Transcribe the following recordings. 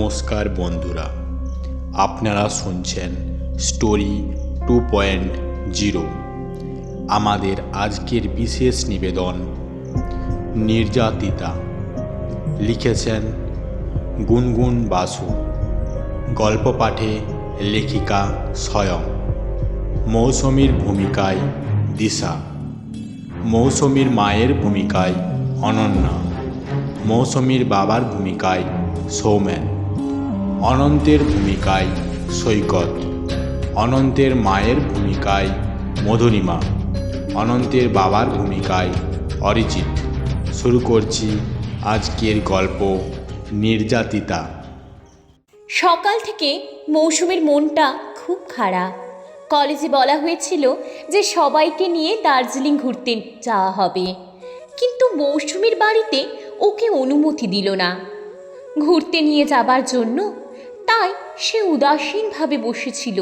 নমস্কার বন্ধুরা, আপনারা শুনছেন স্টোরি 2.0। আমাদের আজকের বিশেষ নিবেদন নির্যাতিতা। লিখেছেন গুনগুন বাসু। গল্প পাঠে লেখিকা স্বয়ং। মৌসুমীর ভূমিকায় দিশা, মৌসুমীর মায়ের ভূমিকায় অনন্যা, মৌসুমীর বাবার ভূমিকায় সৌমেন, অনন্তের ভূমিকায় সৈকত, অনন্তের মায়ের ভূমিকায় মধুরিমা, অনন্তের বাবার ভূমিকায় অরিজিৎ। শুরু করছি আজকের গল্প নির্যাতিতা। সকাল থেকে মৌসুমীর মনটা খুব খারাপ। কলেজে বলা হয়েছিল যে সবাইকে নিয়ে দার্জিলিং ঘুরতে যাওয়া হবে, কিন্তু মৌসুমীর বাড়িতে ওকে অনুমতি দিল না ঘুরতে নিয়ে যাবার জন্য। তাই সে উদাসীনভাবে বসেছিল।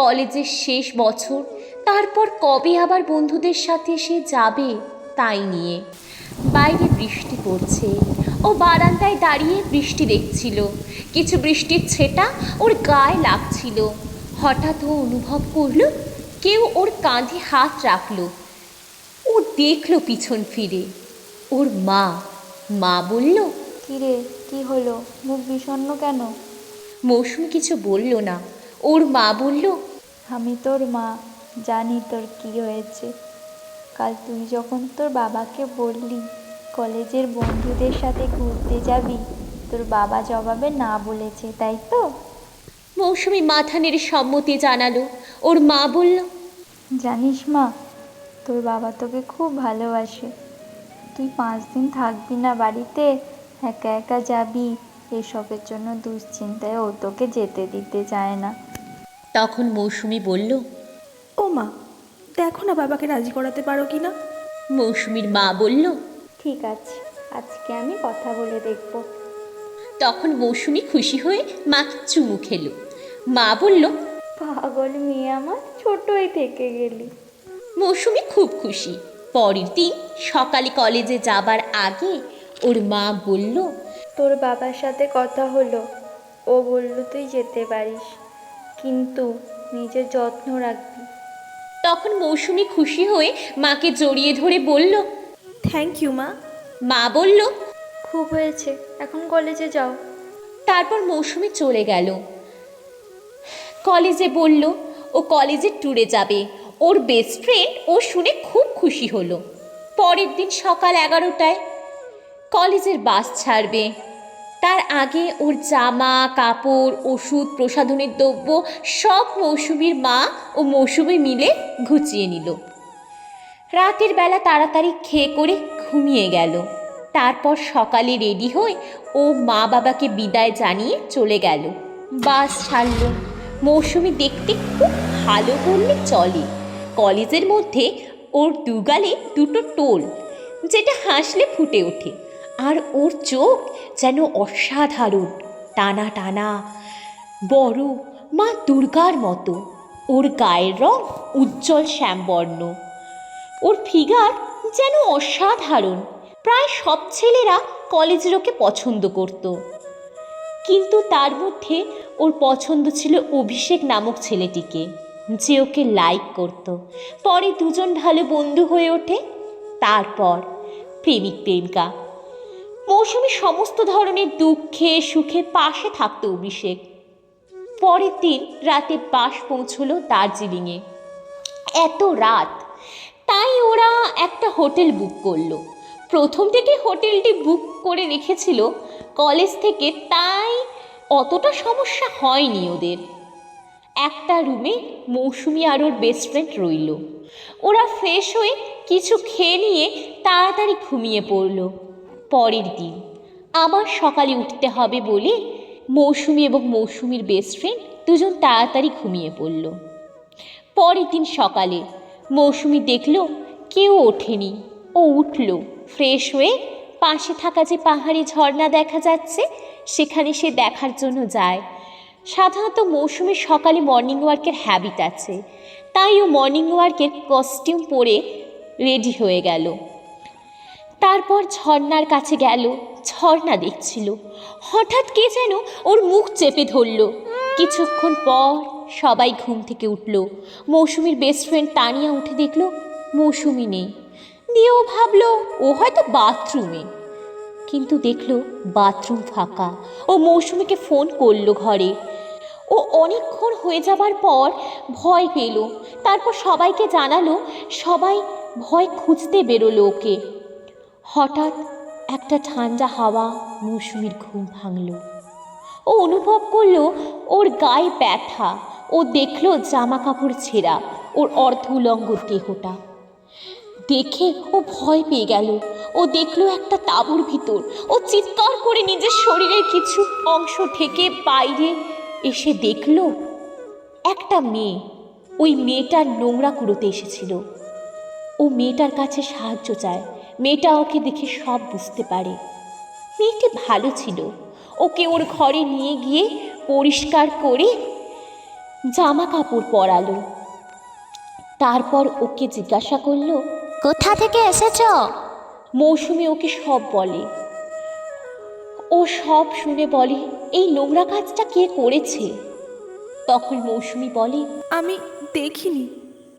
কলেজের শেষ বছর, তারপর কবে আবার বন্ধুদের সাথে সে যাবে তাই নিয়ে। বাইরে বৃষ্টি পড়ছে। ও বারান্দায় দাঁড়িয়ে বৃষ্টি দেখছিল। কিছু বৃষ্টির ছেটা ওর গায়ে লাগছিল। হঠাৎ ও অনুভব করল কেউ ওর কাঁধে হাত রাখলো। ও দেখল পিছন ফিরে, ওর মা। মা বলল, কিরে, কি হলো? মুখ বিষণ্ণ কেন? মৌসুমী কিছু বলল না। ওর মা বলল, আমি তোর মা, জানি তোর কি হয়েছে। কাল তুই যখন তোর বাবাকে বললি কলেজের বন্ধুদের সাথে ঘুরতে যাবি, তোর বাবা জবাবে না বলেছে, তাই তো? মৌসুমী মাথা নেড়ে সম্মতি জানালো। ওর মা বলল, জানিস মা, তোর বাবা তোকে খুব ভালোবাসে। তুই 5 দিন থাকবি না বাড়িতে, একা একা যাবি, এসবের জন্য দুশ্চিন্তায় ও তোকে যেতে দিতে চায় না। তখন মৌসুমী বলল, ও মা, দেখো না বাবাকে রাজি করাতে পারো কি না। মৌসুমীর মা বলল, ঠিক আছে, আজকে আমি কথা বলে দেখব। তখন মৌসুমী খুশি হয়ে মাকে চুমু খেলো। মা বলল, পাগল মেয়ে আমার, ছোটই থেকে গেলি। মৌসুমী খুব খুশি। পরের দিন সকালে কলেজে যাবার আগে ওর মা বলল, তোর বাবার সাথে কথা হলো, ও বলল তুই যেতে পারিস, কিন্তু নিজের যত্ন রাখবি। তখন মৌসুমী খুশি হয়ে মাকে জড়িয়ে ধরে বলল, থ্যাংক ইউ মা। মা বলল, খুব হয়েছে, এখন কলেজে যাও। তারপর মৌসুমী চলে গেল। কলেজে বলল ও কলেজের ট্যুরে যাবে। ওর বেস্ট ফ্রেন্ড ও শুনে খুব খুশি হলো। পরের দিন সকাল 11টায় কলেজের বাস ছাড়বে। তার আগে ওর জামা কাপড়, ওষুধ, প্রসাধনের দ্রব্য সব মৌসুমীর মা ও মৌসুমী মিলে গুছিয়ে নিল। রাতের বেলা তাড়াতাড়ি খেয়ে করে ঘুমিয়ে গেল। তারপর সকালে রেডি হয়ে ও মা বাবাকে বিদায় জানিয়ে চলে গেল। বাস ছাড়ল। মৌসুমী দেখতে খুব ভালো বললে চলে। কলেজের মধ্যে ওর দুগালে দুটো টোল, যেটা হাসলে ফুটে ওঠে। আর ওর চোখ যেন অসাধারণ, টানা টানা, বড়, মা দুর্গার মতো। ওর গায়ের রং উজ্জ্বল শ্যামবর্ণ। ওর ফিগার যেন অসাধারণ। প্রায় সব ছেলেরা কলেজের ওকে পছন্দ করত, কিন্তু তার মধ্যে ওর পছন্দ ছিল অভিষেক নামক ছেলেটিকে, যে ওকে লাইক করত। পরে দুজন ভালো বন্ধু হয়ে ওঠে। তারপর প্রেমিক প্রেমিকা। মৌসুমী সমস্ত ধরনের দুঃখে সুখে পাশে থাকতো অভিষেক। পরের দিন রাতে বাস পৌঁছলো দার্জিলিংয়ে। এত রাত, তাই ওরা একটা হোটেল বুক করলো। প্রথম থেকে হোটেলটি বুক করে রেখেছিল কলেজ থেকে, তাই অতটা সমস্যা হয়নি ওদের। একটা রুমে মৌসুমী আর ওর বেস্ট ফ্রেন্ড রইল। ওরা ফ্রেশ হয়ে কিছু খেয়ে নিয়ে তাড়াতাড়ি ঘুমিয়ে পড়ল। পরের দিন আবার সকালে উঠতে হবে বলে মৌসুমী এবং মৌসুমীর বেস্ট ফ্রেন্ড দুজন তাড়াতাড়ি ঘুমিয়ে পড়ল। পরের দিন সকালে মৌসুমী দেখল কেউ ওঠেনি। ও উঠল, ফ্রেশ হয়ে পাশে থাকা যে পাহাড়ি ঝর্ণা দেখা যাচ্ছে সেখানে সে দেখার জন্য যায়। সাধারণত মৌসুমীর সকালে মর্নিং ওয়ার্কের হ্যাবিট আছে, তাই ও মর্নিং ওয়ার্কের কস্টিউম পরে রেডি হয়ে গেল। তারপর ঝর্ণার কাছে গেল। ঝর্ণা দেখছিল। হঠাৎ কে যেন ওর মুখ চেপে ধরল। কিছুক্ষণ পর সবাই ঘুম থেকে উঠল। মৌসুমীর বেস্ট ফ্রেন্ড তানিয়া উঠে দেখল মৌসুমী নেই। দিয়ে ও ভাবল ও হয়তো বাথরুমে, কিন্তু দেখল বাথরুম ফাঁকা। ও মৌসুমীকে ফোন করলো ঘরে। ও অনেকক্ষণ হয়ে যাবার পর ভয় পেল। তারপর সবাইকে জানালো। সবাই ভয় খুঁজতে বেরোলো ওকে। হঠাৎ একটা ঠান্ডা হাওয়া মৌসুমীর ঘুম ভাঙল। ও অনুভব করলো ওর গায়ে ব্যথা। ও দেখলো জামা কাপড় ছেঁড়া, ওর অর্ধ উলঙ্গ দেহটা। দেখে ও ভয় পেয়ে গেল। ও দেখলো একটা তাঁবুর ভিতর। ও চিৎকার করে নিজের শরীরের কিছু অংশ ঢেকে বাইরে এসে দেখলো একটা মেয়ে। ওই মেয়েটার নোংরা কুড়োতে এসেছিল। ও মেয়েটার কাছে সাহায্য চায়। মেয়েটা ওকে দেখে সব বুঝতে পারে। মেয়েটি ভালো ছিল। ওকে ওর ঘরে নিয়ে গিয়ে পরিষ্কার করে জামা কাপড় পরালো। তারপর ওকে জিজ্ঞাসা করলো, কোথা থেকে এসেছ? মৌসুমী ওকে সব বলে। ও সব শুনে বলে, এই নোংরা কাজটা কে করেছে? তখন মৌসুমী বলে, আমি দেখিনি।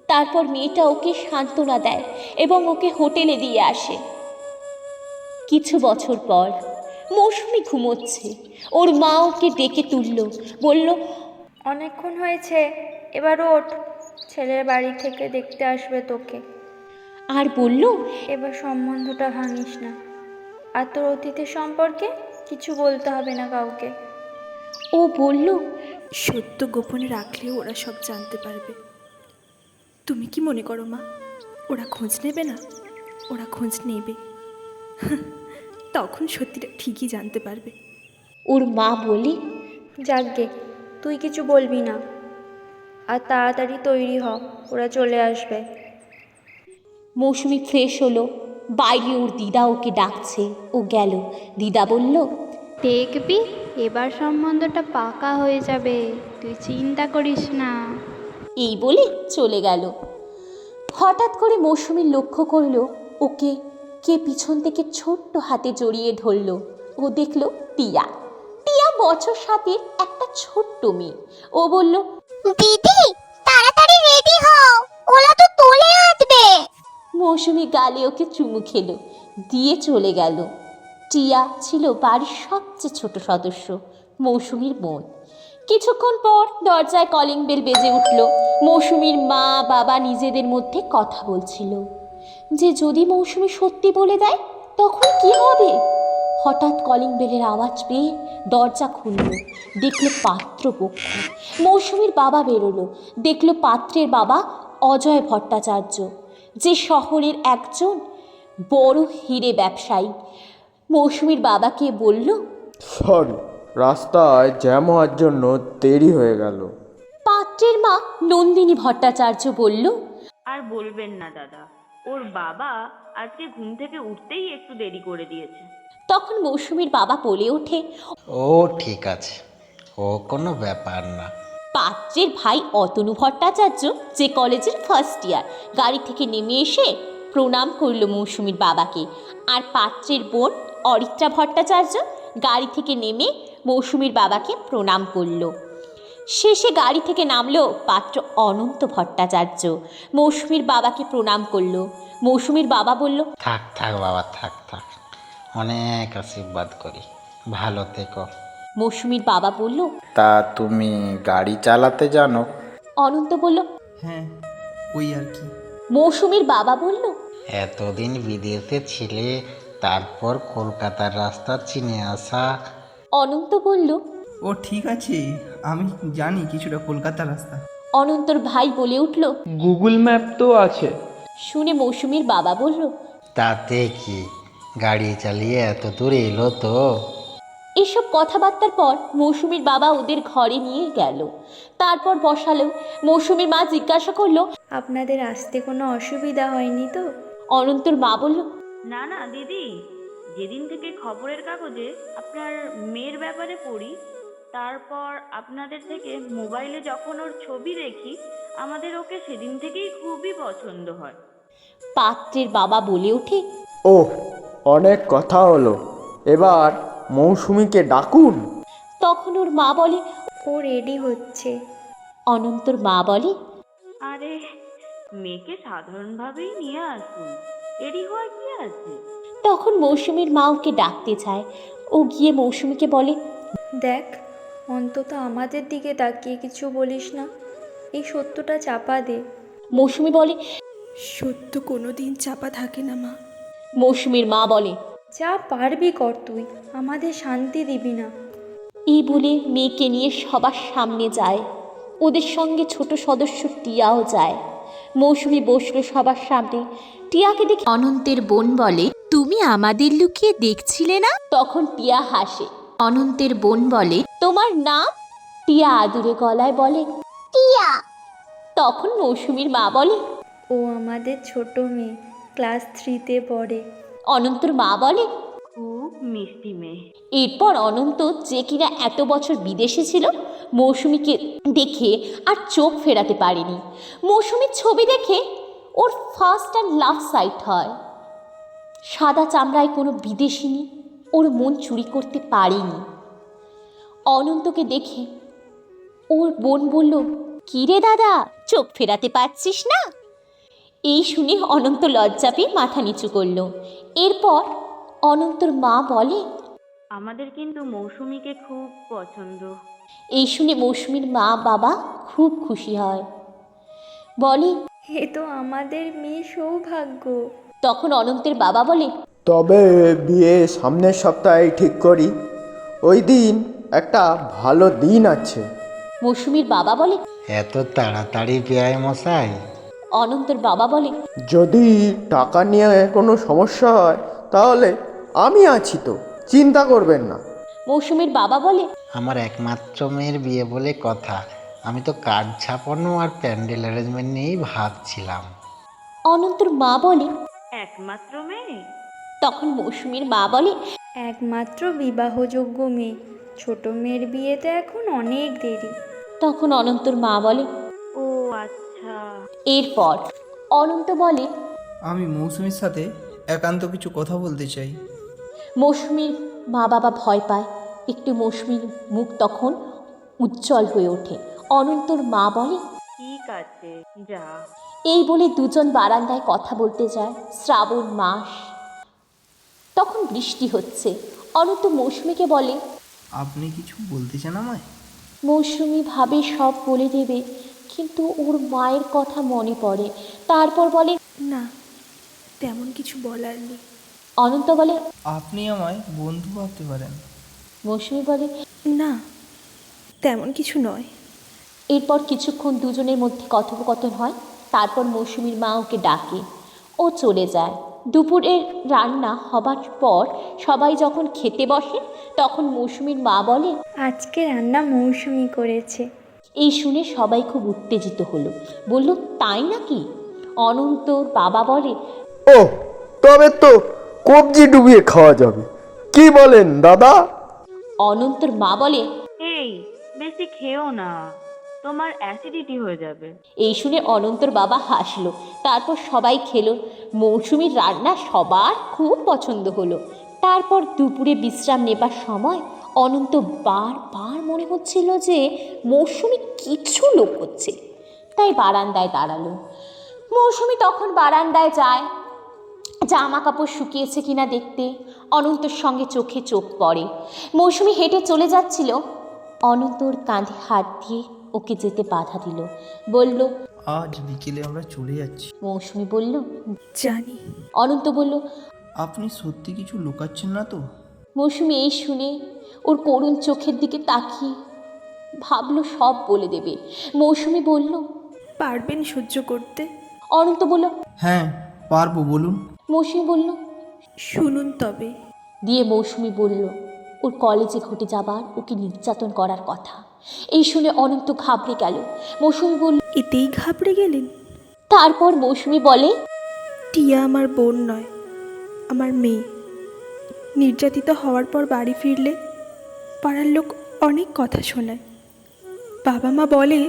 তারপর মেয়েটা ওকে সান্ত্বনা দেয় এবং ওকে হোটেলে দিয়ে আসে। কিছু বছর পর মৌসুমী ঘুমোচ্ছে। ওর মা ওকে ডেকে তুলল, বলল, অনেকক্ষণ হয়েছে, এবার ওঠ, ছেলের বাড়ি থেকে দেখতে আসবে তোকে। আর বলল, এবার সম্বন্ধটা ভাঙিস না। আর তোর অতীতের সম্পর্কে কিছু বলতে হবে না কাউকে। ও বলল, সত্য গোপনে রাখলেও ওরা সব জানতে পারবে। তুমি কি মনে করো মা, ওরা খোঁজ নেবে না? ওরা খোঁজ নেবে। তখন সত্যিটা ঠিকই জানতে পারবে। ওর মা বলে, যাকগে, তুই কিছু বলবি না। আর তাড়াতাড়ি তৈরি হ, ওরা চলে আসবে। মৌসুমী ফ্রেশ হলো। বাইরে ওর দিদা ওকে ডাকছে। ও গেল। দিদা বলল, দেখবি এবার সম্বন্ধটা পাকা হয়ে যাবে, তুই চিন্তা করিস না। এই বলে চলে গেল। হঠাৎ করে মৌসুমী লক্ষ্য করলো ওকে কে পিছন থেকে ছোট্ট হাতে জড়িয়ে ধরল। ও দেখল টিয়া। টিয়া বছর 7-এর একটা ছোট্ট মেয়ে। ও বলল, দিদি তাড়াতাড়ি রেডি হও, ওরা তো তোলে আসবে। মৌসুমী গালে ওকে চুমু খেলো, দিয়ে চলে গেল। টিয়া ছিল বাড়ির সবচেয়ে ছোট সদস্য, মৌসুমীর বোন। কিছুক্ষণ পর দরজায় কলিং বেল বেজে উঠল। মৌসুমীর মা বাবা নিজেদের মধ্যে কথা বলছিল যে যদি মৌসুমী সত্যি বলে দেয় তখন কি হবে। হঠাৎ কলিং বেলের আওয়াজ পেয়ে দরজা খুলল। দেখল পাত্রপক্ষ। মৌসুমীর বাবা বেরোলো। দেখল পাত্রের বাবা অজয় ভট্টাচার্য, যে শহরের একজন বড় হিরে ব্যবসায়ী। মৌসুমীর বাবাকে বলল, সরি, রাস্তায় জ্যাম হওয়ার জন্য দেরি হয়ে গেল। পাত্রের মা নন্দিনী ভট্টাচার্য বলল, আর বলবেন না দাদা, ওর বাবা আজকে ঘুম থেকে উঠতেই একটু দেরি করে দিয়েছে। তখন মৌসুমীর বাবা বলে ওঠে, ও ঠিক আছে, ও কোনো ব্যাপার না। পাত্রের ভাই অতনু ভট্টাচার্য, যে কলেজের ফার্স্ট ইয়ার, গাড়ি থেকে নেমে এসে প্রণাম করল মৌসুমীর বাবাকে। আর পাত্রের বোন অরিত্রা ভট্টাচার্য গাড়ি থেকে নেমে মৌসুমীর বাবাকে প্রণাম করল। শেষে গাড়ি থেকে নামলো পাত্র অনন্ত ভট্টাচার্য, মৌসুমীর বাবাকে প্রণাম করল। মৌসুমীর বাবা বলল, থাক থাক বাবা, থাক থাক, অনেক আশীর্বাদ করি, ভালো থেকো। মৌসুমীর বাবা বলল, তা তুমি গাড়ি চালাতে জানো? অনন্ত বলল, হ্যাঁ, ওই আর কি। মৌসুমীর বাবা বলল, এতদিন বিদেশে ছিলে, তারপর কলকাতার রাস্তা চিনে আসা। অনন্ত বলল, ও ঠিক আছে, আমি জানি কিছুটা কলকাতার রাস্তা। অনন্তর ভাই বলে উঠল, গুগল ম্যাপ তো আছে। শুনে মৌসুমীর বাবা বলল, তাতে কি, গাড়ি চালিয়ে এত দূর এলো তো। এসব কথাবার্তার পর মৌসুমীর বাবা ওদের ঘরে নিয়ে গেল। তারপর বসালো। মৌসুমীর মা জিজ্ঞাসা করলো, আপনাদের আসতে কোনো অসুবিধা হয়নি তো? অনন্তর মা বলল, না না দিদি, যেদিন থেকে খবরের কাগজে আপনার মেয়ের ব্যাপারে পড়ি, তারপর আপনাদের থেকে মোবাইলে যখন ওর ছবি দেখি, আমাদের ওকে সেদিন থেকেই খুবই পছন্দ হয়। পাত্রের বাবা বলে ওঠে, ওহ, অনেক কথা হলো, এবার মৌসুমীকে ডাকুন। তখন ওর মা বলে, ও রেডি হচ্ছে। অনন্তর মা বলে, আরে মেয়েকে সাধারণভাবেই নিয়ে আসুন, দেরি হওয়ার কি আছে? তখন মৌসুমীর মা ওকে ডাকতে চায়। ও গিয়ে মৌসুমীকে বলে, দেখ, অন্তত আমাদের দিকে তাকিয়ে কিছু বলিস না, এই সত্যটা চাপা দে। মৌসুমী বলে, সত্য কোনো দিন চাপা থাকে না মা। মৌসুমীর মা বলে, যা পারবি কর, তুই আমাদের শান্তি দিবি না। এই বলে মেয়েকে নিয়ে সবার সামনে যায়। ওদের সঙ্গে ছোট সদস্য টিয়াও যায়। মৌসুমী বসলো সবার সামনে। টিয়াকে দেখে অনন্তের বোন বলে, তুমি আমাদের লুকিয়ে দেখছিলে না? তখন টিয়া হাসে। অনন্তের বোন বলে, তোমার নাম? টিয়া আদুরে গলায় বলে, টিয়া। তখন মৌসুমীর মা বলে, ও আমাদের ছোট মেয়ে, ক্লাস 3-তে পড়ে। অনন্তর মা বলে, খুব মিষ্টি মেয়ে। এরপর অনন্ত, যে কিনা এত বছর বিদেশে ছিল, মৌসুমীকে দেখে আর চোখ ফেরাতে পারেনি। মৌসুমীর ছবি দেখে ওর ফার্স্ট অ্যান্ড লাভ সাইট হয়। সাদা চামড়ায় কোনো বিদেশিনী ওর মন চুরি করতে পারেনি। অনন্তকে দেখে ওর বোন বলল, কী রে দাদা, চোখ ফেরাতে পারছিস না? এই শুনে অনন্ত লজ্জা পেয়ে মাথা নিচু করল। এরপর অনন্তর মা বলে, আমাদের কিন্তু মৌসুমীকে খুব পছন্দ। এই শুনে মৌসুমীর মা বাবা খুব খুশি হয়, বলে, এ তো আমাদের মেয়ে সৌভাগ্য। তখন অনন্তের বাবা বলে, তবে বিয়ে সামনের সপ্তাহে ঠিক করি, ওই দিন একটা ভালো দিন আছে। মৌসুমীর বাবা বলে, এত তাড়াতাড়ি বেয়াই মশাই? অনন্তর বাবা বলে, যদি টাকা নিয়ে কোনো সমস্যা হয় তাহলে আমি আছি তো, চিন্তা করবেন না। মৌসুমীর বাবা বলে, আমার একমাত্র মেয়ের বিয়ে বলে কথা, আমি তো কার্ড ছাপানো আর প্যান্ডেল অ্যারেঞ্জমেন্ট নিয়েই ভাবছিলাম। অনন্তর মা বলে, একমাত্র মেয়ে? তখন মৌসুমীর মা বলে, একমাত্র বিবাহযোগ্য মেয়ে, ছোট মেয়ের বিয়েতে এখন অনেক দেরি। তখন অনন্তর মা বলে, ও আচ্ছা। এরপর অনন্ত বলে, আমি মৌসুমীর সাথে একান্ত কিছু কথা বলতে চাই। মৌসুমীর মা বাবা ভয় পায়। একটু মৌসুমীর মুখ তখন উজ্জ্বল হয়ে ওঠে। অনন্তর মা বলে, ঠিক আছে, যা। এই বলে দুজন বারান্দায় কথা বলতে যায়। শ্রাবণ মাস, তখন বৃষ্টি হচ্ছে। অনন্ত মৌসুমীকে বলে, আপনি কিছু বলতে চান আমায়? মৌসুমী ভাবে সব বলে দেবে, কিন্তু ওর মায়ের কথা মনে পড়ে। তারপর বলে, না, তেমন কিছু বলার নেই। অনন্ত বলে, আপনি আমায় বন্ধু ভাবতে পারেন। মৌসুমী বলে, না, তেমন কিছু নয়। এরপর কিছুক্ষণ দুজনের মধ্যে কথোপকথন হয়। তারপর মৌসুমীর মা ওকে ডাকে, ও চলে যায়। দুপুরের রান্না হবার পর সবাই যখন খেতে বসে, তখন মৌসুমীর মা বলে, আজকে রান্না মৌসুমি করেছে। এই শুনে সবাই খুব উত্তেজিত হলো। বলল, তাই নাকি? অনন্তর বাবা বলে, ও, তবে তো কবজি ডুবিয়ে খাওয়া যাবে, কি বলেন দাদা? অনন্তর মা বলে, এই বেশি খেও না, তোমার অ্যাসিডিটি হয়ে যাবে। এই শুনে অনন্তর বাবা হাসলো। তারপর সবাই খেলো। মৌসুমীর রান্না সবার খুব পছন্দ হলো। তারপর দুপুরে বিশ্রাম নেবার সময় অনন্ত বারবার মনে হচ্ছিল যে মৌসুমী কিছু লুকোচ্ছে, তাই বারান্দায় দাঁড়ালো। মৌসুমী তখন বারান্দায় যায় জামা কাপড় শুকিয়েছে কিনা দেখতে। অনন্তর সঙ্গে চোখে চোখ পড়ে। মৌসুমী হেঁটে চলে যাচ্ছিল। অনন্তর কাঁধে হাত দিয়ে ওকে যেতে বাধা দিল, বলল, আজ বিকেলে আমরা চলে যাচ্ছি। মৌসুমী বলল, জানি। অনন্ত বলল, আপনি সত্যি কিছু লুকাচ্ছেন না তো? মৌসুমী এই শুনে ওর করুণ চোখের দিকে তাকিয়ে ভাবলো সব বলে দেবে। মৌসুমী বলল, পারবেন সহ্য করতে? অনন্ত বলল, হ্যাঁ পারবো, বলুন। মৌসুমী বলল, শুনুন তবে। দিয়ে মৌসুমী বলল ওর কলেজে ঘটে যাবার, ওকে নির্যাতন করার কথা। এই শুনে অনন্ত ঘাবড়ে গেল। মৌসুমী বলল, এতেই ঘাবড়ে গেলেন? তারপর মৌসুমী বলে, টিয়া আমার বোন নয়, আমার মেয়ে। নির্যাতিত হওয়ার পর বাড়ি ফিরলে পাড়ার লোক অনেক কথা শোনায়। বাবা মা বলে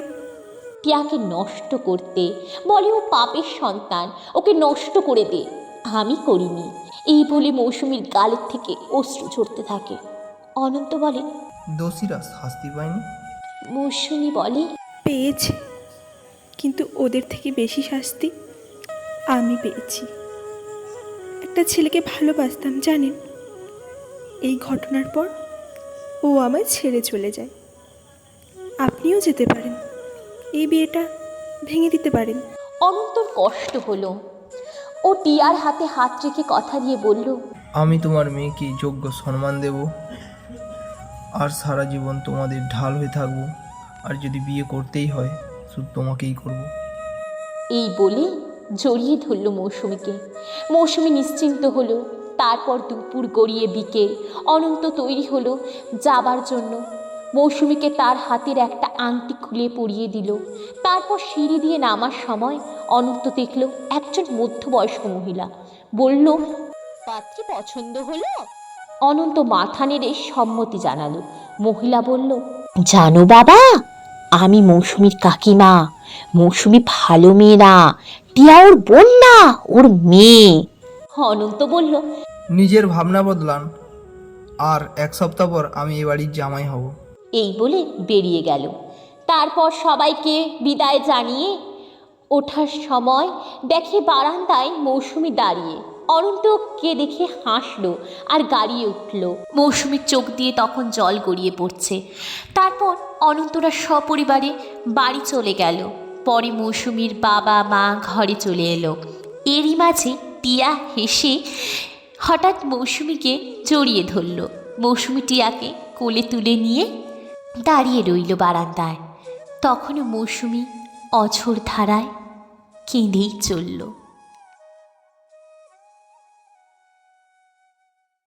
টিয়াকে নষ্ট করতে, বলে ও পাপের সন্তান, ওকে নষ্ট করে দে। আমি করিনি। এই বলে মৌসুমীর গালের থেকে অশ্রু ঝরতে থাকে। অনন্ত বলে, দোষীরা শাস্তি পায়নি? মৌসুমী বলে, পেয়েছে, কিন্তু ওদের থেকে বেশি শাস্তি আমি পেয়েছি। একটা ছেলেকে ভালোবাসতাম জানেন, এই ঘটনার পর ও আমায় ছেড়ে চলে যায়। আপনিও যেতে পারেন, এই বিয়েটা ভেঙে দিতে পারেন। অনন্তর কষ্ট হলো। ও টিয়ার হাতে হাত রেখে কথা দিয়ে বলল, আমি তোমার মেয়েকে যোগ্য সম্মান দেব, আর সারা জীবন তোমাদের ঢাল হয়ে থাকবো। আর যদি বিয়ে করতেই হয় শুধু তোমাকেই করব। এই বলে জড়িয়ে ধরল মৌসুমীকে। মৌসুমী নিশ্চিন্ত হলো। তারপর দুপুর গড়িয়ে বিকেল। অনন্ত তৈরি হলো যাবার জন্য। মৌসুমীকে তার হাতের একটা আংটি খুলে পরিয়ে দিল। তারপর সিঁড়ি দিয়ে নামার সময় অনন্ত দেখল একজন মধ্যবয়স্ক মহিলা। বলল, পাত্রী পছন্দ হলো? অনন্ত মাথা নেড়ে সম্মতি জানালো। মহিলা বলল, জানো বাবা, আমি মৌসুমীর কাকিমা। মৌসুমী ভালো মেয়ে না, টিয়া ওর বোন না, ওর মেয়ে। অনন্ত বলল, নিজের ভাবনা বদলান, আর 1 সপ্তাহ পর আমি এ বাড়ির জামাই হব। এই বলে বেরিয়ে গেল। তারপর সবাইকে বিদায় জানিয়ে ওঠার সময় দেখে বারান্দায় মৌসুমী দাঁড়িয়ে। অনন্তকে দেখে হাসলো আর গাড়িয়ে উঠল। মৌসুমীর চোখ দিয়ে তখন জল গড়িয়ে পড়ছে। তারপর অনন্তরা সপরিবারে বাড়ি চলে গেল। পরে মৌসুমীর বাবা মা ঘরে চলে এলো। এরই মাঝে টিয়া হেসে হঠাৎ মৌসুমীকে জড়িয়ে ধরল। মৌসুমী টিয়াকে কোলে তুলে নিয়ে দাঁড়িয়ে রইল বারান্দায়। তখনও মৌসুমী অঝোর ধারায় কেঁদেই চলল।